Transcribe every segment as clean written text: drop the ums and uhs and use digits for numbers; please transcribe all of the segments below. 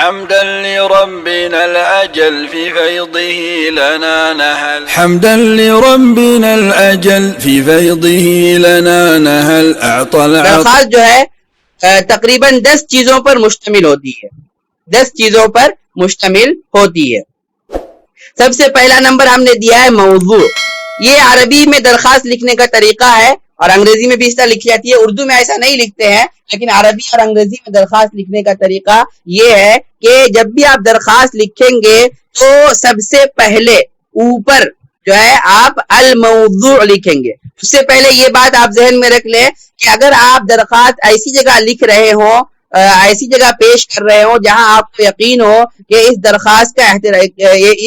حمدا لربنا الأجل في فيضه لنا نهل حمدا لربنا الأجل في فيضه لنا نهل أعطى درخواست جو ہے تقریباً 10 چیزوں پر مشتمل ہوتی ہے، 10 چیزوں پر مشتمل ہوتی ہے۔ سب سے پہلا نمبر ہم نے دیا ہے موضوع۔ یہ عربی میں درخواست لکھنے کا طریقہ ہے اور انگریزی میں بھی اس طرح لکھی جاتی ہے، اردو میں ایسا نہیں لکھتے ہیں، لیکن عربی اور انگریزی میں درخواست لکھنے کا طریقہ یہ ہے کہ جب بھی آپ درخواست لکھیں گے تو سب سے پہلے اوپر جو ہے آپ الموضوع لکھیں گے۔ اس سے پہلے یہ بات آپ ذہن میں رکھ لیں کہ اگر آپ درخواست ایسی جگہ لکھ رہے ہوں، ایسی جگہ پیش کر رہے ہوں جہاں آپ کو یقین ہو کہ اس درخواست کا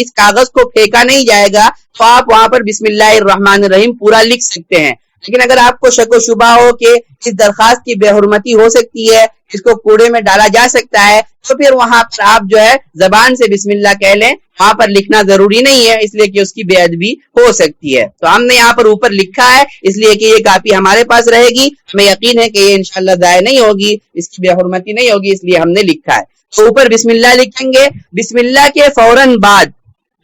اس کاغذ کو پھینکا نہیں جائے گا، تو آپ وہاں پر بسم اللہ الرحمن الرحیم پورا لکھ سکتے ہیں۔ لیکن اگر آپ کو شک و شبہ ہو کہ اس درخواست کی بے حرمتی ہو سکتی ہے، اس کو کوڑے میں ڈالا جا سکتا ہے، تو پھر وہاں پر آپ جو ہے زبان سے بسم اللہ کہہ لیں، وہاں پر لکھنا ضروری نہیں ہے، اس لیے کہ اس کی بے ادبی ہو سکتی ہے۔ تو ہم نے یہاں پر اوپر لکھا ہے اس لیے کہ یہ کاپی ہمارے پاس رہے گی، ہمیں یقین ہے کہ یہ انشاءاللہ ضائع نہیں ہوگی، اس کی بے حرمتی نہیں ہوگی، اس لیے ہم نے لکھا ہے۔ تو اوپر بسم اللہ لکھیں گے، بسم اللہ کے فوراً بعد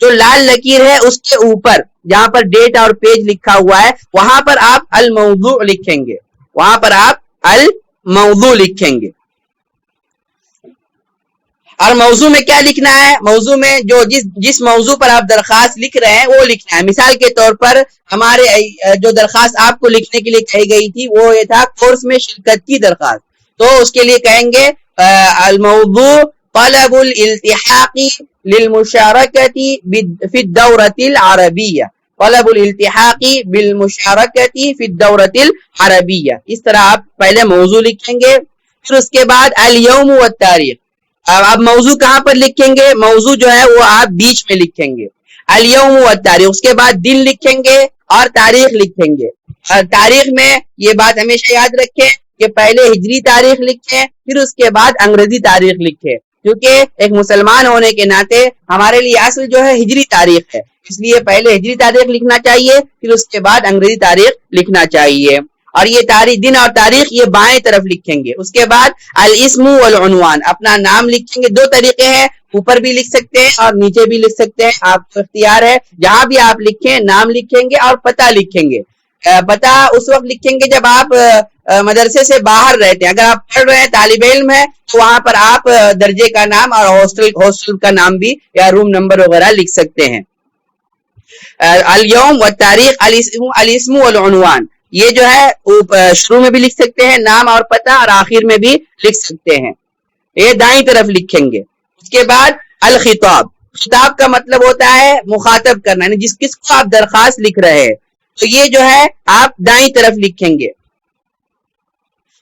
جو لال لکیر ہے اس کے اوپر جہاں پر ڈیٹ اور پیج لکھا ہوا ہے وہاں پر آپ الموضوع لکھیں گے، وہاں پر آپ الموضوع لکھیں گے۔ اور موضوع میں کیا لکھنا ہے؟ موضوع میں جس موضوع پر آپ درخواست لکھ رہے ہیں وہ لکھنا ہے۔ مثال کے طور پر ہمارے جو درخواست آپ کو لکھنے کے لیے کہی گئی تھی وہ یہ تھا کورس میں شرکت کی درخواست، تو اس کے لیے کہیں گے الموضوع طلب الالتحاق للمشارکت فی الدورة العربیہ، طلب الالتحاق بالمشارکت فی الدورة العربیہ۔ اس طرح آپ پہلے موضوع لکھیں گے، پھر اس کے بعد الیوم والتاریخ۔ اب موضوع کہاں پر لکھیں گے؟ موضوع جو ہے وہ آپ بیچ میں لکھیں گے، الیوم والتاریخ۔ اس کے بعد دن لکھیں گے اور تاریخ لکھیں گے۔ اور تاریخ میں یہ بات ہمیشہ یاد رکھیں کہ پہلے ہجری تاریخ لکھیں، پھر اس کے بعد انگریزی تاریخ لکھیں، کیونکہ ایک مسلمان ہونے کے ناطے ہمارے لیے اصل جو ہے ہجری تاریخ ہے، اس لیے پہلے ہجری تاریخ لکھنا چاہیے، پھر اس کے بعد انگریزی تاریخ لکھنا چاہیے۔ اور یہ تاریخ، دن اور تاریخ یہ بائیں طرف لکھیں گے۔ اس کے بعد الاسم والعنوان، اپنا نام لکھیں گے۔ دو طریقے ہیں، اوپر بھی لکھ سکتے ہیں اور نیچے بھی لکھ سکتے ہیں، آپ کو اختیار ہے، جہاں بھی آپ لکھیں نام لکھیں گے اور پتہ لکھیں گے۔ پتہ اس وقت لکھیں گے جب آپ مدرسے سے باہر رہتے ہیں، اگر آپ پڑھ رہے ہیں طالب علم ہے تو وہاں پر آپ درجے کا نام اور ہاسٹل کا نام بھی یا روم نمبر وغیرہ لکھ سکتے ہیں۔ الیوم والتاریخ، الاسم والعنوان، یہ جو ہے شروع میں بھی لکھ سکتے ہیں نام اور پتہ، اور آخر میں بھی لکھ سکتے ہیں، یہ دائیں طرف لکھیں گے۔ اس کے بعد الخطاب، خطاب کا مطلب ہوتا ہے مخاطب کرنا، یعنی جس کس کو آپ درخواست لکھ رہے ہیں، تو یہ جو ہے آپ دائیں طرف لکھیں گے۔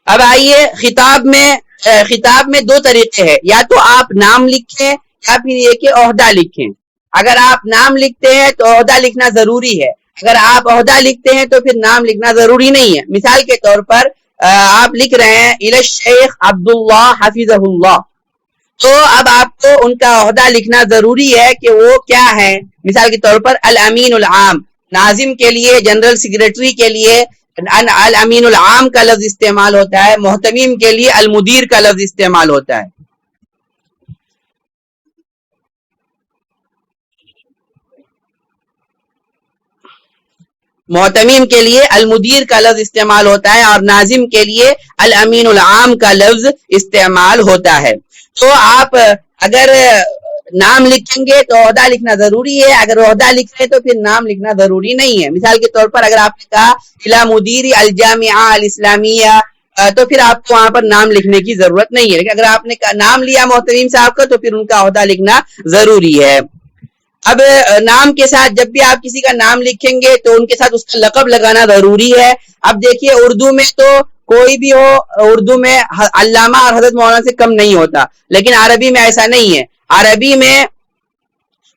اب آئیے خطاب میں دو طریقے ہیں، یا تو آپ نام لکھیں یا پھر یہ کہ عہدہ لکھیں۔ اگر آپ نام لکھتے ہیں تو عہدہ لکھنا ضروری ہے، اگر آپ عہدہ لکھتے ہیں تو پھر نام لکھنا ضروری نہیں ہے۔ مثال کے طور پر آپ لکھ رہے ہیں الی الشیخ عبداللہ حفظہ اللہ، تو اب آپ کو ان کا عہدہ لکھنا ضروری ہے کہ وہ کیا ہے۔ مثال کے طور پر الامین العام، ناظم کے لیے، جنرل سیکریٹری کے لیے الامین العام کا لفظ استعمال ہوتا ہے، محتمیم کے لیے المدیر کا لفظ استعمال ہوتا ہے۔ محتمیم کے لیے المدیر کا لفظ استعمال ہوتا ہے اور ناظم کے لیے الامین العام کا لفظ استعمال ہوتا ہے۔ تو آپ اگر نام لکھیں گے تو عہدہ لکھنا ضروری ہے، اگر عہدہ لکھ رہے تو پھر نام لکھنا ضروری نہیں ہے۔ مثال کے طور پر اگر آپ نے کہا الی مدیر الجامعہ الاسلامیہ، تو پھر آپ کو وہاں پر نام لکھنے کی ضرورت نہیں ہے، لیکن اگر آپ نے نام لیا محترم صاحب کا تو پھر ان کا عہدہ لکھنا ضروری ہے۔ اب نام کے ساتھ جب بھی آپ کسی کا نام لکھیں گے تو ان کے ساتھ اس کا لقب لگانا ضروری ہے۔ اب دیکھیے اردو میں تو کوئی بھی ہو، اردو میں علامہ اور حضرت مولانا سے کم نہیں ہوتا، لیکن عربی میں ایسا نہیں ہے۔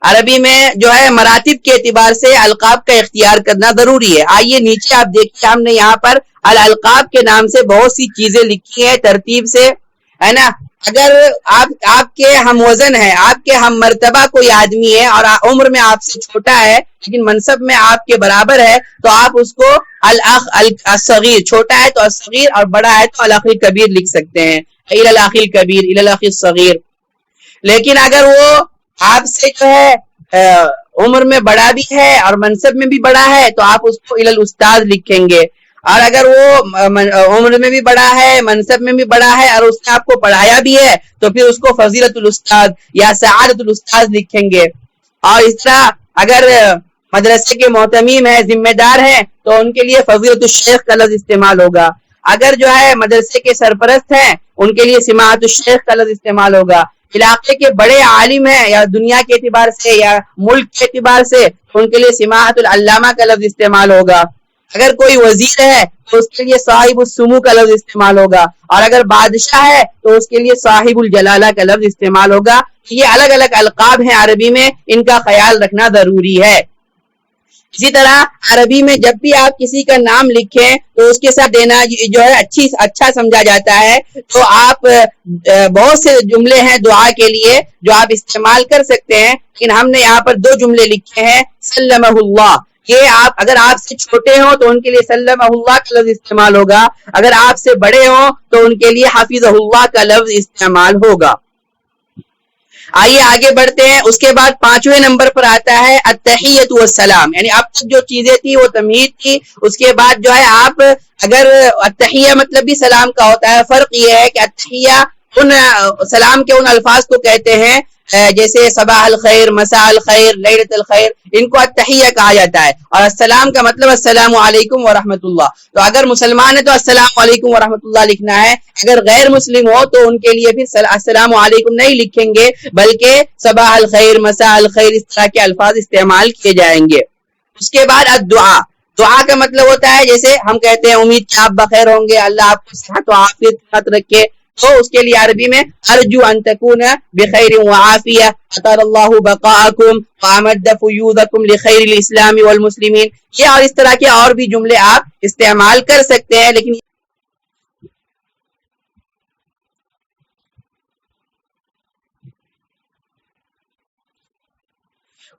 عربی میں جو ہے مراتب کے اعتبار سے القاب کا اختیار کرنا ضروری ہے۔ آئیے نیچے آپ دیکھیے، ہم نے یہاں پر الالقاب کے نام سے بہت سی چیزیں لکھی ہیں ترتیب سے، ہے نا۔ اگر آپ کے ہم وزن ہے، آپ کے ہم مرتبہ کوئی آدمی ہے اور عمر میں آپ سے چھوٹا ہے لیکن منصب میں آپ کے برابر ہے، تو آپ اس کو الاخ الصغیر، چھوٹا ہے تو الصغیر اور بڑا ہے تو الاخ الکبیر لکھ سکتے ہیں، الی الاخ الکبیر، الی الاخ الصغیر۔ لیکن اگر وہ آپ سے جو ہے عمر میں بڑا بھی ہے اور منصب میں بھی بڑا ہے تو آپ اس کو الى الاستاذ لکھیں گے، اور اگر وہ عمر میں بھی بڑا ہے، منصب میں بھی بڑا ہے اور اس نے آپ کو پڑھایا بھی ہے تو پھر اس کو فضیلت الاستاذ یا سعادت الاستاذ لکھیں گے۔ اور اس طرح اگر مدرسے کے محتمیم ہیں، ذمہ دار ہیں، تو ان کے لیے فضیلت الشیخ کا لفظ استعمال ہوگا۔ اگر جو ہے مدرسے کے سرپرست ہیں ان کے لیے سماعت الشیخ کا لفظ استعمال ہوگا۔ علاقے کے بڑے عالم ہیں یا دنیا کے اعتبار سے یا ملک کے اعتبار سے ان کے لیے سماعت العلامہ کا لفظ استعمال ہوگا۔ اگر کوئی وزیر ہے تو اس کے لیے صاحب السمو کا لفظ استعمال ہوگا، اور اگر بادشاہ ہے تو اس کے لیے صاحب الجلالہ کا لفظ استعمال ہوگا۔ یہ الگ الگ القاب ہیں عربی میں، ان کا خیال رکھنا ضروری ہے۔ اسی طرح عربی میں جب بھی آپ کسی کا نام لکھیں تو اس کے ساتھ دینا جو ہے اچھا سمجھا جاتا ہے، تو آپ بہت سے جملے ہیں دعا کے لیے جو آپ استعمال کر سکتے ہیں، لیکن ہم نے یہاں پر 2 جملے لکھے ہیں سلمہ اللہ۔ یہ اگر آپ سے چھوٹے ہوں تو ان کے لیے سلمہ اللہ کا لفظ استعمال ہوگا، اگر آپ سے بڑے ہوں تو ان کے لیے حفظہ اللہ کا لفظ استعمال ہوگا۔ آئیے آگے بڑھتے ہیں۔ اس کے بعد 5ویں نمبر پر آتا ہے التحیۃ والسلام، یعنی اب تک جو چیزیں تھی وہ تمہید تھی، اس کے بعد جو ہے آپ اگر التحیہ مطلب بھی سلام کا ہوتا ہے، فرق یہ ہے کہ التحیہ سلام کے ان الفاظ کو کہتے ہیں جیسے صباح الخیر، مساء الخیر، لیلۃ الخیر، ان کو التحیہ کہا جاتا ہے، اور السلام کا مطلب السلام علیکم ورحمۃ اللہ۔ تو اگر مسلمان ہے تو السلام علیکم ورحمۃ اللہ لکھنا ہے، اگر غیر مسلم ہو تو ان کے لیے پھر السلام علیکم نہیں لکھیں گے بلکہ صباح الخیر، مساء الخیر، اس طرح کے الفاظ استعمال کیے جائیں گے۔ اس کے بعد الدعا، دعا کا مطلب ہوتا ہے جیسے ہم کہتے ہیں امید کہ آپ بخیر ہوں گے، اللہ آپ کو صحت و عافیت رکھے، تو اس کے لیے عربی میں ارجو ان تکون بخیر وعافیہ اطال اللہ بقاءکم وامد فیوضکم لخیر الاسلام والمسلمین، یہ اور اس طرح کے اور بھی جملے آپ استعمال کر سکتے ہیں۔ لیکن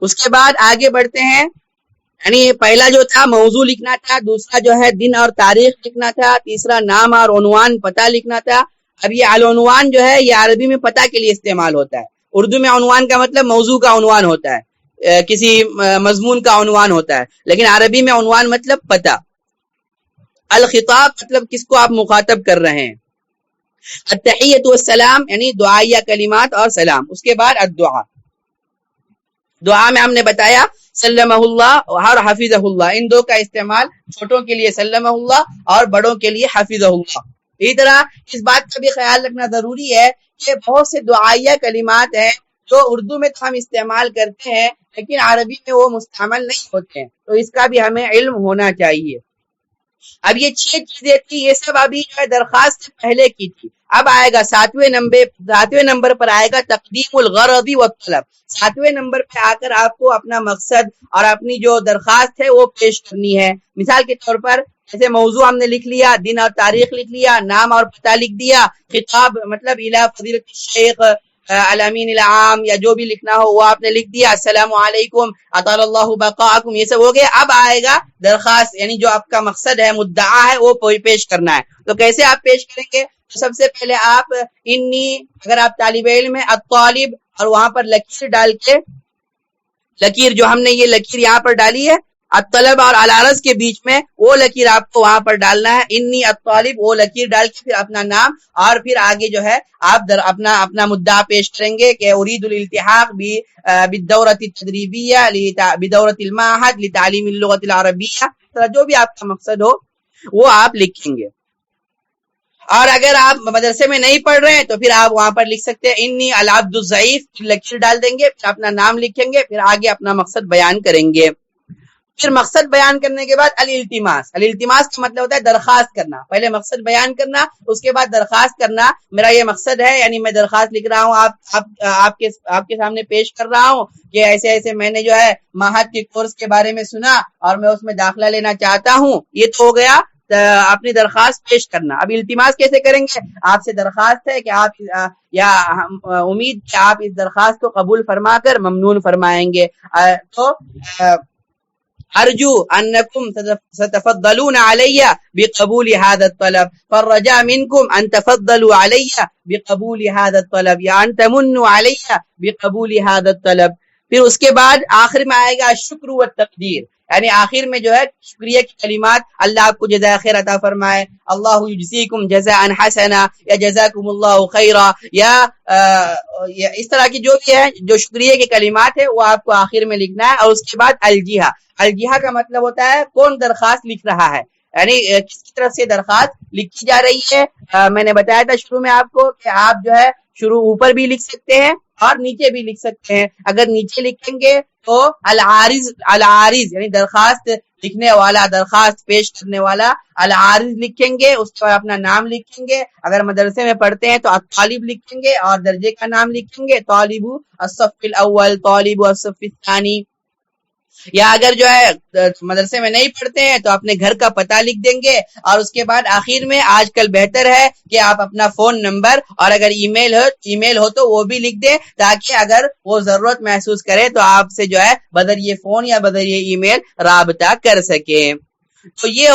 اس کے بعد آگے بڑھتے ہیں، یعنی پہلا جو تھا موضوع لکھنا تھا، دوسرا جو ہے دن اور تاریخ لکھنا تھا، تیسرا نام اور عنوان پتہ لکھنا تھا۔ اب یہ العنوان جو ہے یہ عربی میں پتہ کے لیے استعمال ہوتا ہے، اردو میں عنوان کا مطلب موضوع کا عنوان ہوتا ہے، کسی مضمون کا عنوان ہوتا ہے، لیکن عربی میں عنوان مطلب پتہ۔ الخطاب مطلب کس کو آپ مخاطب کر رہے ہیں۔ التحیۃ والسلام یعنی دعائیہ کلمات اور سلام۔ اس کے بعد الدعا، دعا میں ہم نے بتایا سلمہ اللہ اور حفظہ اللہ، ان 2 کا استعمال چھوٹوں کے لیے سلمہ اللہ اور بڑوں کے لیے حفظہ اللہ۔ اسی طرح اس بات کا بھی خیال رکھنا ضروری ہے کہ بہت سے دعائیہ کلمات ہیں جو اردو میں تو ہم استعمال کرتے ہیں لیکن عربی میں وہ مستعمل نہیں ہوتے ہیں، تو اس کا بھی ہمیں علم ہونا چاہیے۔ اب یہ 6 چیزیں تھی، یہ سب ابھی جو ہے درخواست سے پہلے کی تھی۔ اب آئے گا 7ویں نمبر پر آئے گا تقدیم الغرض والطلب۔ 7ویں نمبر پہ آ کر آپ کو اپنا مقصد اور اپنی جو درخواست ہے وہ پیش کرنی ہے۔ مثال کے طور پر جیسے موضوع ہم نے لکھ لیا، دن اور تاریخ لکھ لیا، نام اور پتہ لکھ دیا، خطاب مطلب الی فضیلت الشیخ الامین العام یا جو بھی لکھنا ہو وہ آپ نے لکھ دیا، السلام علیکم اطال اللہ بقاءکم، یہ سب ہو گیا۔ اب آئے گا درخواست، یعنی جو آپ کا مقصد ہے، مدعا ہے، وہ پیش کرنا ہے۔ تو کیسے آپ پیش کریں گے؟ تو سب سے پہلے آپ انی، اگر آپ طالب علم ہے، الطالب، اور وہاں پر لکیر ڈال کے، لکیر جو ہم نے یہ لکیر یہاں پر ڈالی ہے، الطلب اور العرض کے بیچ میں وہ لکیر آپ کو وہاں پر ڈالنا ہے، انی الطالب، وہ لکیر ڈال کے پھر اپنا نام، اور پھر آگے جو ہے آپ اپنا مدعا پیش کریں گے کہ اريد الالتحاق بالدورة التدریبیہ بدورة المعهد لتعلیم اللغة العربیہ، جو بھی آپ کا مقصد ہو وہ آپ لکھیں گے۔ اور اگر آپ مدرسے میں نہیں پڑھ رہے ہیں تو پھر آپ وہاں پر لکھ سکتے ہیں انی العبد الضعیف، لکیر ڈال دیں گے، پھر اپنا نام لکھیں گے، پھر آگے اپنا مقصد بیان کریں گے۔ پھر مقصد بیان کرنے کے بعد الالتماس، الالتماس کا مطلب ہوتا ہے درخواست کرنا، پہلے مقصد بیان کرنا، اس کے بعد درخواست کرنا، میرا یہ مقصد ہے، یعنی میں درخواست لکھ رہا ہوں، آپ کے سامنے پیش کر رہا ہوں کہ ایسے ایسے میں نے جو ہے معہد کے کورس کے بارے میں سنا اور میں اس میں داخلہ لینا چاہتا ہوں۔ یہ تو ہو گیا اپنی درخواست پیش کرنا۔ اب التماس کیسے کریں گے؟ آپ سے درخواست ہے کہ آپ یا امید کہ آپ اس درخواست کو قبول فرما کر ممنون فرمائیں گے۔ تو ارجو انکم ستفضلون علی بقبول هذا الطلب فالرجاء منکم ان تفضلوا علی بقبول هذا الطلب یا ان تمنوا علی بقبول هذا الطلب. پھر اس کے بعد آخر میں آئے گا الشکر والتقدیر، یعنی آخر میں جو ہے شکریہ کی کلمات، اللہ آپ کو جزائے خیر عطا فرمائے، اللہ یجزیکم جزاء حسنا یا جزاکم اللہ خیرا، یا اس طرح کی جو بھی ہے جو شکریہ کے کلمات ہے وہ آپ کو آخر میں لکھنا ہے. اور اس کے بعد الجہہ، الجہہ کا مطلب ہوتا ہے کون درخواست لکھ رہا ہے، یعنی کس کی طرف سے درخواست لکھی جا رہی ہے. میں نے بتایا تھا شروع میں آپ کو کہ آپ جو ہے شروع اوپر بھی لکھ سکتے ہیں اور نیچے بھی لکھ سکتے ہیں. اگر نیچے لکھیں گے تو العارض، العارض یعنی درخواست لکھنے والا، درخواست پیش کرنے والا العارض لکھیں گے، اس کے بعد اپنا نام لکھیں گے. اگر مدرسے میں پڑھتے ہیں تو الطالب لکھیں گے اور درجے کا نام لکھیں گے، طالب الصف الاول، طالب الصف الثانی. یا اگر جو ہے مدرسے میں نہیں پڑھتے ہیں تو اپنے گھر کا پتہ لکھ دیں گے. اور اس کے بعد آخر میں آج کل بہتر ہے کہ آپ اپنا فون نمبر اور اگر ای میل ہو تو وہ بھی لکھ دیں، تاکہ اگر وہ ضرورت محسوس کرے تو آپ سے جو ہے بذریعہ فون یا بذریعہ ای میل رابطہ کر سکیں. تو یہ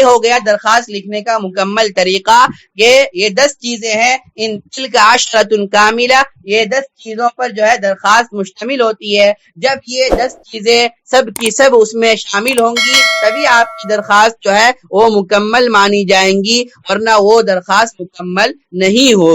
ہو گیا درخواست لکھنے کا مکمل طریقہ. یہ 10 چیزیں ہیں، ان تلک عشرۃ کاملہ، یہ 10 چیزوں پر جو ہے درخواست مشتمل ہوتی ہے. جب یہ 10 چیزیں سب کی سب اس میں شامل ہوں گی تبھی آپ کی درخواست جو ہے وہ مکمل مانی جائیں گی، ورنہ وہ درخواست مکمل نہیں ہوگی.